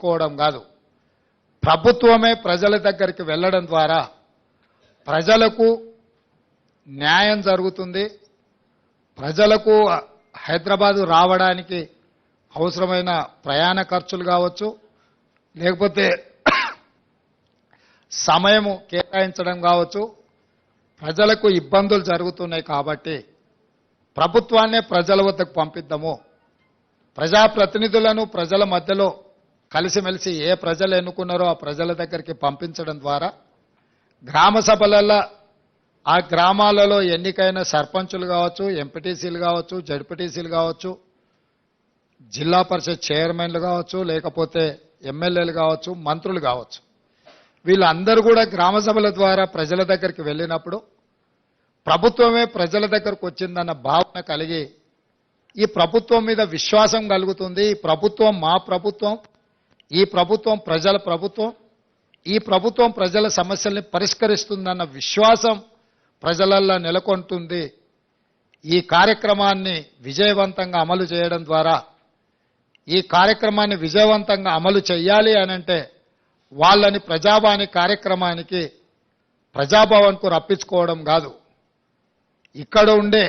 కోవడం కాదు, ప్రభుత్వమే ప్రజల దగ్గరికి వెళ్ళడం ద్వారా ప్రజలకు న్యాయం జరుగుతుంది. ప్రజలకు హైదరాబాదు రావడానికి అవసరమైన ప్రయాణ ఖర్చులు కావచ్చు, లేకపోతే సమయము కేటాయించడం కావచ్చు, ప్రజలకు ఇబ్బందులు జరుగుతున్నాయి. కాబట్టి ప్రభుత్వాన్నే ప్రజల వద్దకు పంపిద్దాము. ప్రజాప్రతినిధులను ప్రజల మధ్యలో కలిసిమెలిసి ఏ ప్రజలు ఎన్నుకున్నారో ఆ ప్రజల దగ్గరికి పంపించడం ద్వారా గ్రామ సభలలో ఆ గ్రామాలలో ఎన్నికైన సర్పంచులు కావచ్చు, ఎంపీటీసీలు కావచ్చు, జడ్పీటీసీలు కావచ్చు, జిల్లా పరిషత్ చైర్మన్లు కావచ్చు, లేకపోతే ఎమ్మెల్యేలు కావచ్చు, మంత్రులు కావచ్చు, వీళ్ళందరూ కూడా గ్రామ సభల ద్వారా ప్రజల దగ్గరికి వెళ్ళినప్పుడు ప్రభుత్వమే ప్రజల దగ్గరకు వచ్చిందన్న భావన కలిగి ఈ ప్రభుత్వం మీద విశ్వాసం కలుగుతుంది. ఈ ప్రభుత్వం మా ప్రభుత్వం, ఈ ప్రభుత్వం ప్రజల ప్రభుత్వం, ఈ ప్రభుత్వం ప్రజల సమస్యల్ని పరిష్కరిస్తుందన్న విశ్వాసం ప్రజలల్లో నెలకొంటుంది. ఈ కార్యక్రమాన్ని విజయవంతంగా అమలు చేయడం ద్వారా, ఈ కార్యక్రమాన్ని విజయవంతంగా అమలు చేయాలి అనంటే వాళ్ళని ప్రజావాణి కార్యక్రమానికి ప్రజాభవన్కు రప్పించుకోవడం కాదు, ఇక్కడ ఉండే